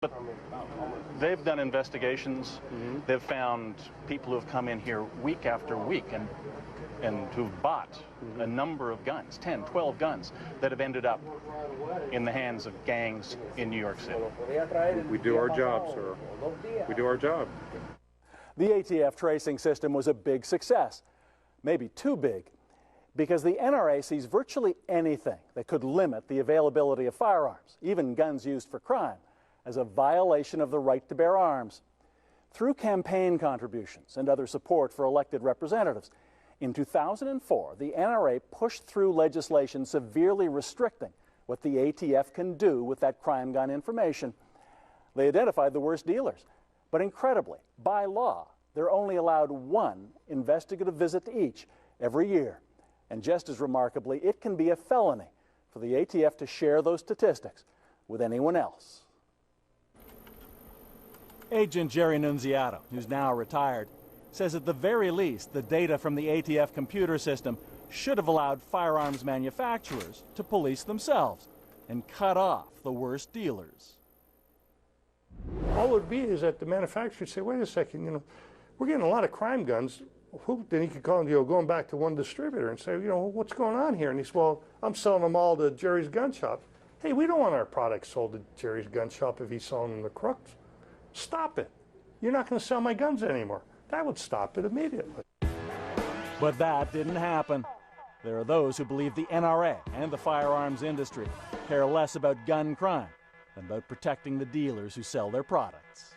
But they've done investigations. They've found people who've come in here week after week and who've bought a number of guns, 10, 12 guns, that have ended up in the hands of gangs in New York City. We do our job, sir. We do our job. The ATF tracing system was a big success, maybe too big, because the NRA sees virtually anything that could limit the availability of firearms, even guns used for crime, as a violation of the right to bear arms. Through campaign contributions and other support for elected representatives, in 2004, the NRA pushed through legislation severely restricting what the ATF can do with that crime gun information. They identified the worst dealers, but incredibly, by law, they're only allowed one investigative visit to each every year. And just as remarkably, it can be a felony for the ATF to share those statistics with anyone else. Agent Jerry Nunziato, who's now retired, says at the very least the data from the ATF computer system should have allowed firearms manufacturers to police themselves and cut off the worst dealers. All it would be is that the manufacturer would say, wait a second, we're getting a lot of crime guns. Then he could call, going back to one distributor and say, what's going on here? And he said, well, I'm selling them all to Jerry's gun shop. Hey, we don't want our products sold to Jerry's gun shop if he's selling them to crooks. Stop it. You're not going to sell my guns anymore. That would stop it immediately. But that didn't happen. There are those who believe the NRA and the firearms industry care less about gun crime than about protecting the dealers who sell their products.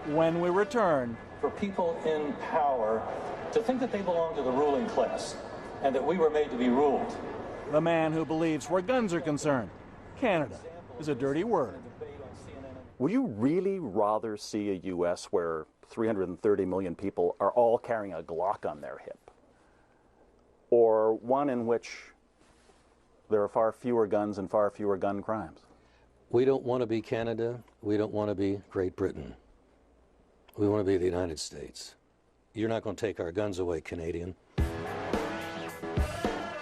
When we return, for people in power to think that they belong to the ruling class and that we were made to be ruled. The man who believes where guns are concerned, Canada is a dirty word. Would you really rather see a U.S. where 330 million people are all carrying a Glock on their hip? Or one in which there are far fewer guns and far fewer gun crimes? We don't want to be Canada. We don't want to be Great Britain. We want to be the United States. You're not going to take our guns away, Canadian.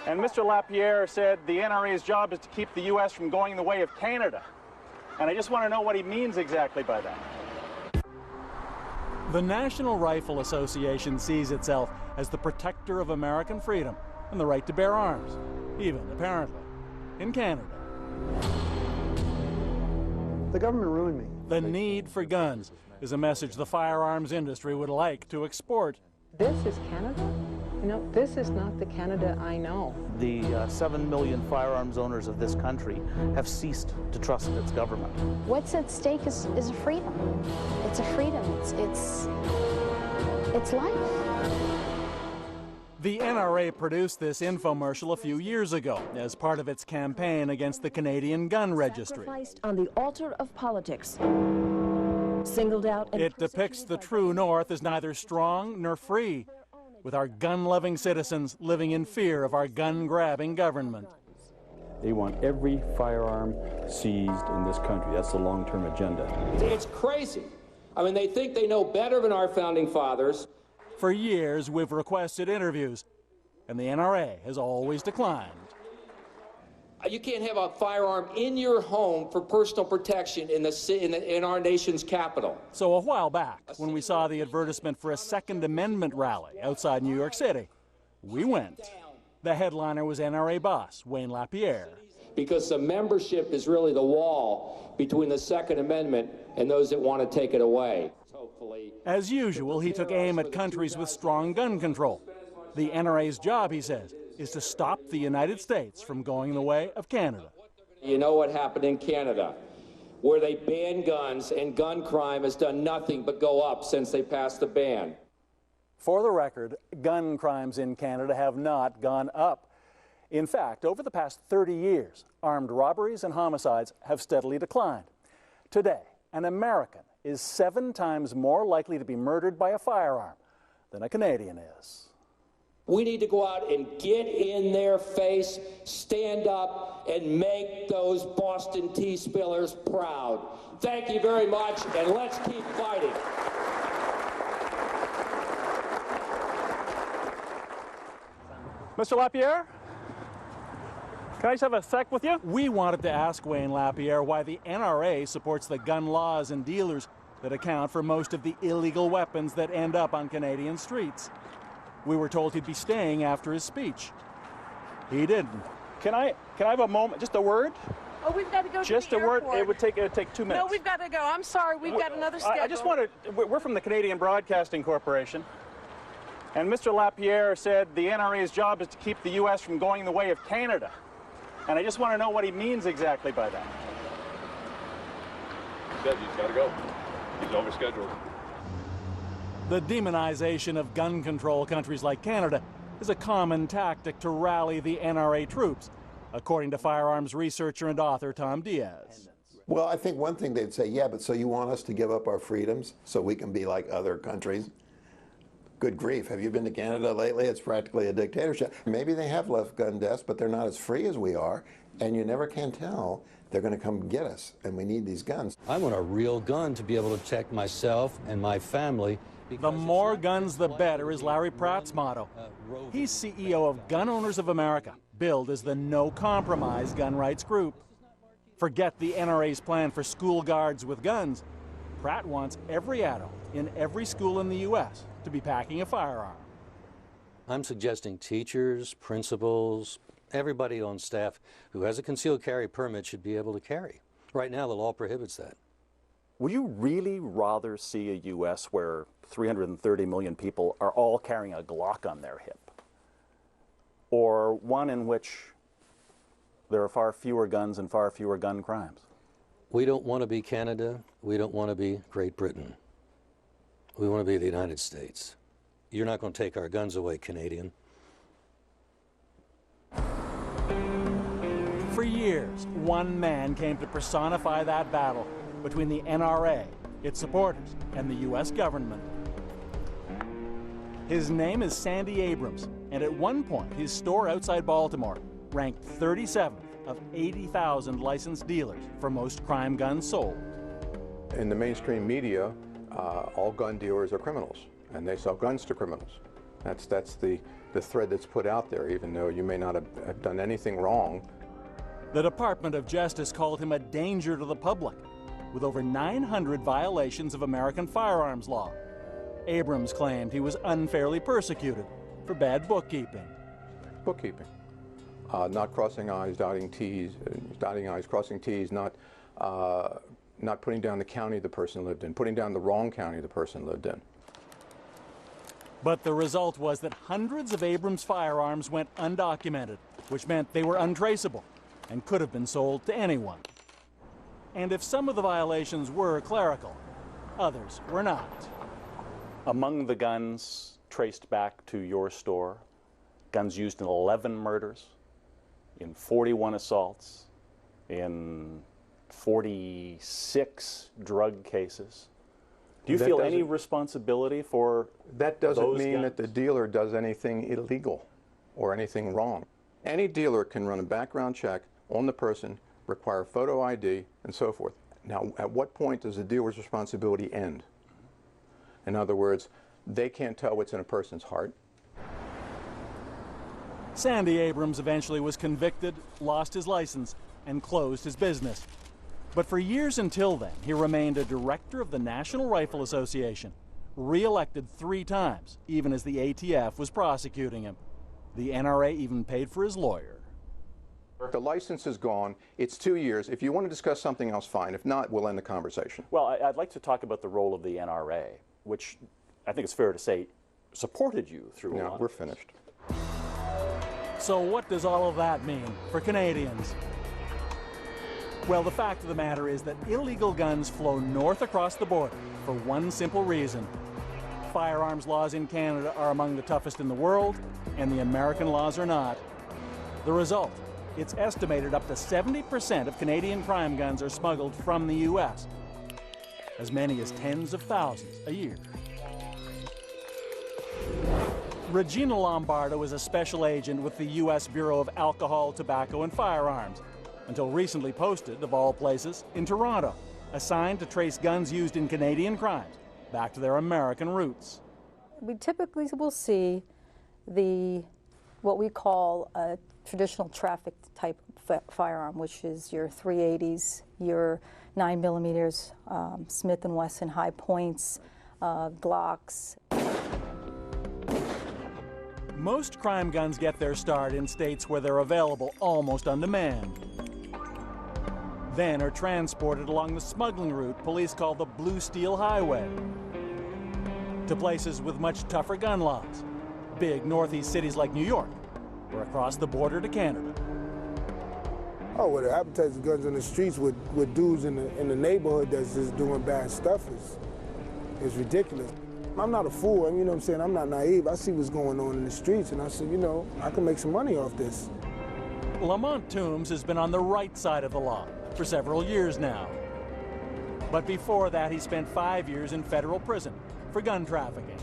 And Mr. Lapierre said the NRA's job is to keep the U.S. from going the way of Canada. And I just want to know what he means exactly by that. The National Rifle Association sees itself as the protector of American freedom and the right to bear arms, even, apparently, in Canada. The government ruined me. The need for guns is a message the firearms industry would like to export. This is Canada? This is not the Canada I know. The 7 million firearms owners of this country have ceased to trust its government. What's at stake is a freedom. It's a freedom. It's life. The NRA produced this infomercial a few years ago as part of its campaign against the Canadian gun registry. Sacrificed on the altar of politics. Singled out and it depicts the true North as neither strong nor free, with our gun-loving citizens living in fear of our gun-grabbing government. They want every firearm seized in this country. That's the long-term agenda. It's crazy. I mean, they think they know better than our founding fathers. For years, we've requested interviews, and the NRA has always declined. You can't have a firearm in your home for personal protection in our nation's capital. So a while back, when we saw the advertisement for a Second Amendment rally outside New York City, we went. The headliner was NRA boss Wayne Lapierre. Because the membership is really the wall between the Second Amendment and those that want to take it away. As usual, he took aim at countries with strong gun control. The NRA's job, he says, is to stop the United States from going the way of Canada. You know what happened in Canada, where they banned guns and gun crime has done nothing but go up since they passed the ban. For the record, gun crimes in Canada have not gone up. In fact, over the past 30 years, armed robberies and homicides have steadily declined. Today, an American is 7 times more likely to be murdered by a firearm than a Canadian is. We need to go out and get in their face, stand up, and make those Boston tea spillers proud. Thank you very much, and let's keep fighting. Mr. Lapierre? Can I just have a sec with you? We wanted to ask Wayne Lapierre why the NRA supports the gun laws and dealers that account for most of the illegal weapons that end up on Canadian streets. We were told he'd be staying after his speech. He didn't. Can I have a moment, just a word? Oh, we've got to go Just to the a word. airport. It would take 2 minutes. No, we've got to go. I'm sorry, we've got another schedule. I just wanted, we're from the Canadian Broadcasting Corporation, and Mr. Lapierre said the NRA's job is to keep the U.S. from going the way of Canada. And I just want to know what he means exactly by that. He said he's got to go. He's overscheduled. The demonization of gun control countries like Canada is a common tactic to rally the NRA troops, according to firearms researcher and author Tom Diaz. Well, I think one thing they'd say, yeah, but so you want us to give up our freedoms so we can be like other countries? Good grief, have you been to Canada lately? It's practically a dictatorship. Maybe they have left gun deaths, but they're not as free as we are, and you never can tell. They're going to come get us, and we need these guns. I want a real gun to be able to protect myself and my family. The more guns, the better is Larry Pratt's motto. He's CEO of Gun Owners of America, billed as the no-compromise gun rights group. Forget the NRA's plan for school guards with guns. Pratt wants every adult in every school in the U.S. to be packing a firearm. I'm suggesting teachers, principals, everybody on staff who has a concealed carry permit should be able to carry. Right now, the law prohibits that. Would you really rather see a U.S. where 330 million people are all carrying a Glock on their hip? Or one in which there are far fewer guns and far fewer gun crimes? We don't want to be Canada. We don't want to be Great Britain. We want to be the United States. You're not going to take our guns away, Canadian. For years, one man came to personify that battle between the NRA, its supporters, and the U.S. government. His name is Sandy Abrams, and at one point, his store outside Baltimore ranked 37th of 80,000 licensed dealers for most crime guns sold. In the mainstream media, all gun dealers are criminals, and they sell guns to criminals. That's the thread that's put out there, even though you may not have done anything wrong. The Department of Justice called him a danger to the public, with over 900 violations of American firearms law. Abrams claimed he was unfairly persecuted for bad bookkeeping. Bookkeeping. Not crossing I's, dotting T's, dotting I's, crossing T's, not putting down the county the person lived in, putting down the wrong county the person lived in. But the result was that hundreds of Abrams firearms went undocumented, which meant they were untraceable and could have been sold to anyone. And if some of the violations were clerical, others were not. Among the guns traced back to your store, guns used in 11 murders, in 41 assaults, in 46 drug cases. Do you feel any responsibility for that? Doesn't those mean guns? that the dealer does anything illegal or anything wrong. Any dealer can run a background check on the person, require photo ID, and so forth. Now, at what point does the dealer's responsibility end? In other words, they can't tell what's in a person's heart. Sandy Abrams eventually was convicted, lost his license, and closed his business. But for years until then, he remained a director of the National Rifle Association, re-elected 3 times, even as the ATF was prosecuting him. The NRA even paid for his lawyer. The license is gone. It's 2 years. If you want to discuss something else, fine. If not, we'll end the conversation. Well, I'd like to talk about the role of the NRA, which I think it's fair to say supported you through a lot. No, we're finished. So what does all of that mean for Canadians? Well, the fact of the matter is that illegal guns flow north across the border for one simple reason. Firearms laws in Canada are among the toughest in the world, and the American laws are not. The result, it's estimated up to 70% of Canadian crime guns are smuggled from the U.S., as many as tens of thousands a year. Regina Lombardo is a special agent with the U.S. Bureau of Alcohol, Tobacco, and Firearms, until recently posted, of all places, in Toronto, assigned to trace guns used in Canadian crimes back to their American roots. We typically will see what we call a traditional traffic type firearm, which is your .380s, your 9mm, Smith & Wesson high points, Glocks. Most crime guns get their start in states where they're available almost on demand, then are transported along the smuggling route police call the Blue Steel Highway, to places with much tougher gun laws, big northeast cities like New York, or across the border to Canada. Oh, well, the appetite of guns on the streets with dudes in the neighborhood that's just doing bad stuff is ridiculous. I'm not a fool, you know what I'm saying? I'm not naive. I see what's going on in the streets, and I said, you know, I can make some money off this. Lamont Toombs has been on the right side of the law for several years now. But before that, he spent 5 years in federal prison for gun trafficking.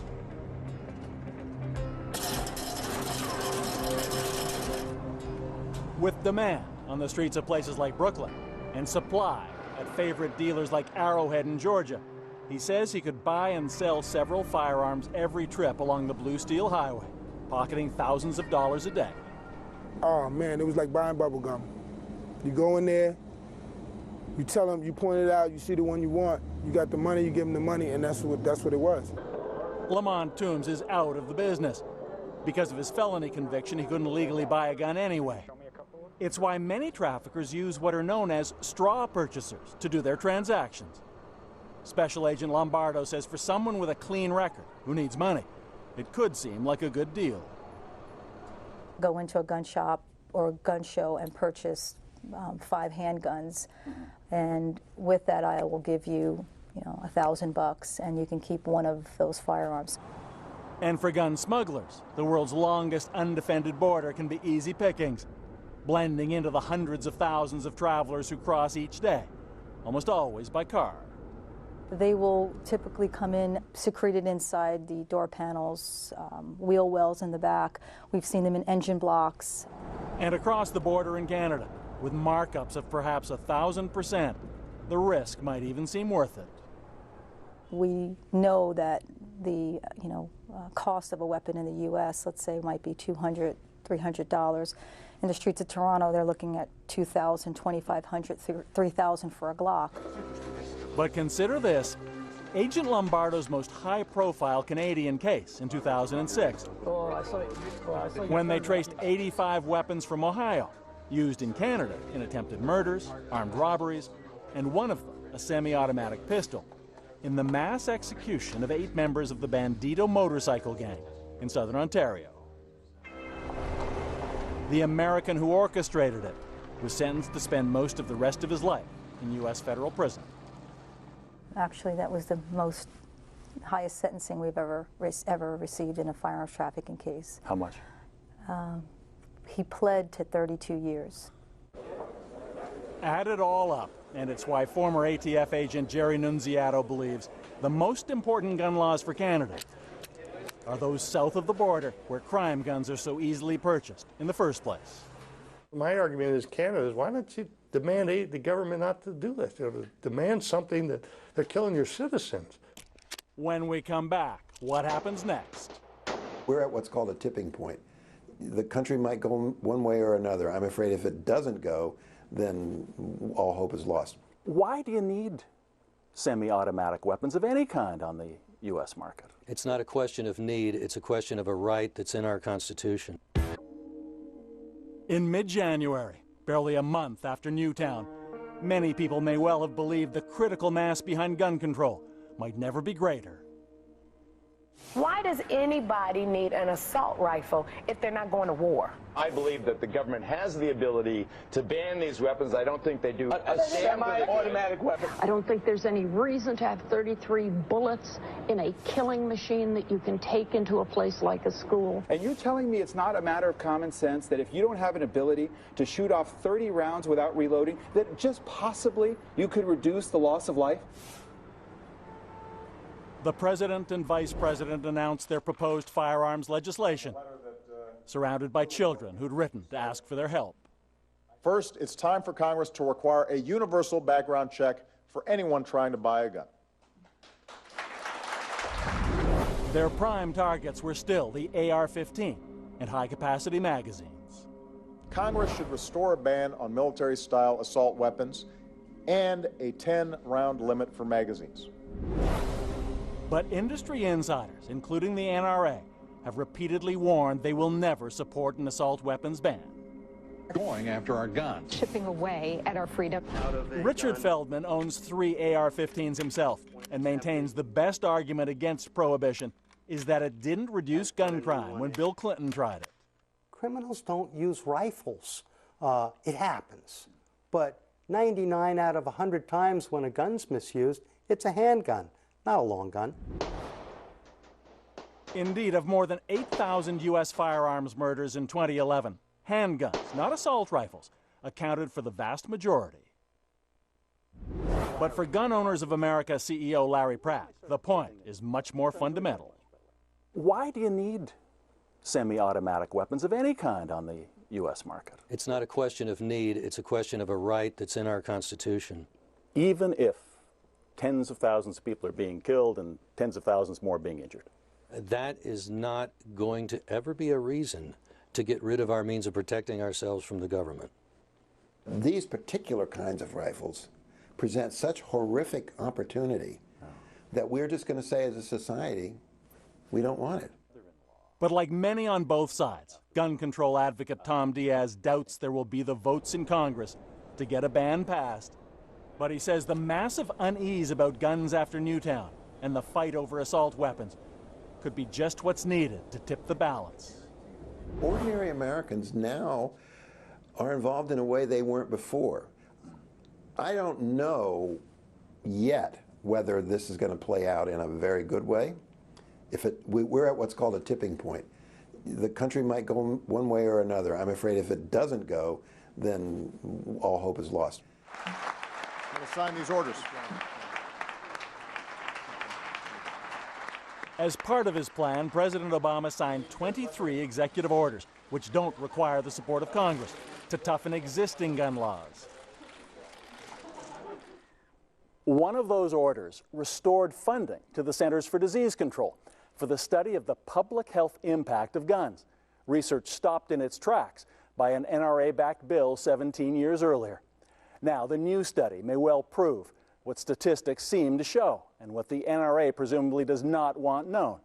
With demand on the streets of places like Brooklyn and supply at favorite dealers like Arrowhead in Georgia, he says he could buy and sell several firearms every trip along the Blue Steel Highway, pocketing thousands of dollars a day. Oh man, it was like buying bubble gum. You go in there, you tell them, you point it out, you see the one you want, you got the money, you give them the money, and that's what it was. Lamont Toombs is out of the business. Because of his felony conviction, he couldn't legally buy a gun anyway. It's why many traffickers use what are known as straw purchasers to do their transactions. Special Agent Lombardo says for someone with a clean record who needs money, it could seem like a good deal. Go into a gun shop or a gun show and purchase 5 handguns, and with that I will give you, $1,000, and you can keep one of those firearms. And for gun smugglers, the world's longest undefended border can be easy pickings, blending into the hundreds of thousands of travelers who cross each day, almost always by car. They will typically come in secreted inside the door panels, wheel wells in the back. We've seen them in engine blocks. And across the border in Canada, with markups of perhaps 1,000%, the risk might even seem worth it. We know that the cost of a weapon in the U.S., let's say, might be $200, $300. In the streets of Toronto, they're looking at $2,000, $2,500, $3,000 for a Glock. But consider this, Agent Lombardo's most high-profile Canadian case in 2006, when they traced 85 weapons from Ohio, used in Canada in attempted murders, armed robberies, and one of them, a semi-automatic pistol, in the mass execution of 8 members of the Bandito motorcycle gang in southern Ontario. The American who orchestrated it was sentenced to spend most of the rest of his life in U.S. federal prison. Actually, that was the highest sentencing we've ever received in a firearms trafficking case. How much? He pled to 32 years. Add it all up, and it's why former ATF agent Jerry Nunziato believes the most important gun laws for Canada are those south of the border where crime guns are so easily purchased in the first place. My argument is Canada is, why don't you demand the government not to do this? Demand something that they're killing your citizens. When we come back, what happens next? We're at what's called a tipping point. The country might go one way or another. I'm afraid if it doesn't go, then all hope is lost. Why do you need semi-automatic weapons of any kind on the U.S. market? It's not a question of need, it's a question of a right that's in our Constitution. In mid-January, barely a month after Newtown, many people may well have believed the critical mass behind gun control might never be greater. Why does anybody need an assault rifle if they're not going to war? I believe that the government has the ability to ban these weapons. I don't think they do. A semi-automatic weapon. I don't think there's any reason to have 33 bullets in a killing machine that you can take into a place like a school. And you're telling me it's not a matter of common sense that if you don't have an ability to shoot off 30 rounds without reloading, that just possibly you could reduce the loss of life? The president and vice president announced their proposed firearms legislation, surrounded by children who'd written to ask for their help. First, it's time for Congress to require a universal background check for anyone trying to buy a gun. Their prime targets were still the AR-15 and high-capacity magazines. Congress should restore a ban on military-style assault weapons and a 10-round limit for magazines. But industry insiders, including the NRA, have repeatedly warned they will never support an assault weapons ban. Going after our guns. Chipping away at our freedom. Richard Feldman owns 3 AR-15s himself and maintains the best argument against prohibition is that it didn't reduce gun crime when Bill Clinton tried it. Criminals don't use rifles. It happens. But 99 out of 100 times when a gun's misused, it's a handgun, not a long gun. Indeed, of more than 8,000 U.S. firearms murders in 2011, handguns, not assault rifles, accounted for the vast majority. But for Gun Owners of America CEO Larry Pratt, the point is much more fundamental. Why do you need semi-automatic weapons of any kind on the U.S. market? It's not a question of need, it's a question of a right that's in our Constitution. Even if tens of thousands of people are being killed and tens of thousands more being injured? That is not going to ever be a reason to get rid of our means of protecting ourselves from the government. These particular kinds of rifles present such horrific opportunity that we're just going to say as a society, we don't want it. But like many on both sides, gun control advocate Tom Diaz doubts there will be the votes in Congress to get a ban passed. But he says the massive unease about guns after Newtown and the fight over assault weapons could be just what's needed to tip the balance. Ordinary Americans now are involved in a way they weren't before. I don't know yet whether this is going to play out in a very good way. We're at what's called a tipping point. The country might go one way or another. I'm afraid if it doesn't go, then all hope is lost. I'm going to sign these orders. As part of his plan, President Obama signed 23 executive orders, which don't require the support of Congress, to toughen existing gun laws. One of those orders restored funding to the Centers for Disease Control for the study of the public health impact of guns. Research stopped in its tracks by an NRA-backed bill 17 years earlier. Now, the new study may well prove what statistics seem to show and what the NRA presumably does not want known,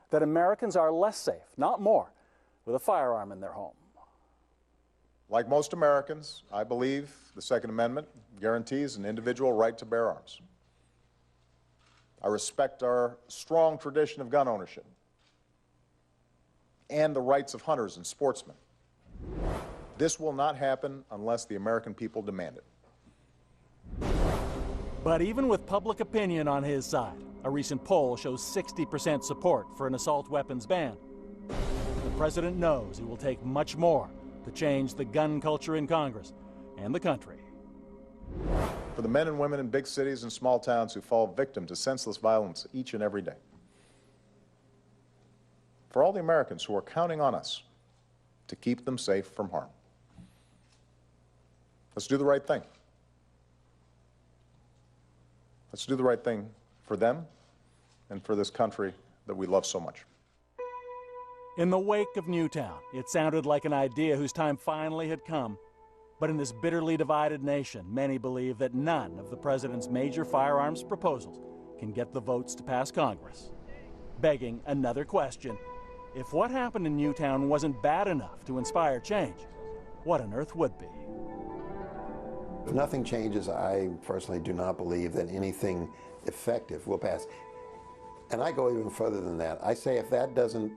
that Americans are less safe, not more, with a firearm in their home. Like most Americans, I believe the Second Amendment guarantees an individual right to bear arms. I respect our strong tradition of gun ownership and the rights of hunters and sportsmen. This will not happen unless the American people demand it. But even with public opinion on his side, a recent poll shows 60% support for an assault weapons ban. The president knows he will take much more to change the gun culture in Congress and the country. For the men and women in big cities and small towns who fall victim to senseless violence each and every day. For all the Americans who are counting on us to keep them safe from harm. Let's do the right thing. Let's do the right thing for them and for this country that we love so much. In the wake of Newtown, it sounded like an idea whose time finally had come. But in this bitterly divided nation, many believe that none of the president's major firearms proposals can get the votes to pass Congress. Begging another question: if what happened in Newtown wasn't bad enough to inspire change, what on earth would be? If nothing changes, I personally do not believe that anything effective will pass. And I go even further than that. I say if that doesn't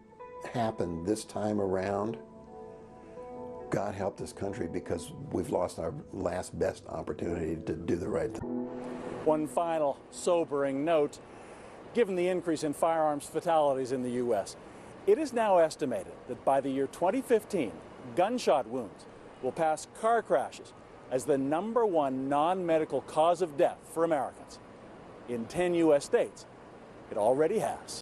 happen this time around, God help this country, because we've lost our last best opportunity to do the right thing. One final sobering note: given the increase in firearms fatalities in the U.S., it is now estimated that by the year 2015, gunshot wounds will pass car crashes as the #1 non-medical cause of death for Americans. In 10 U.S. states, it already has.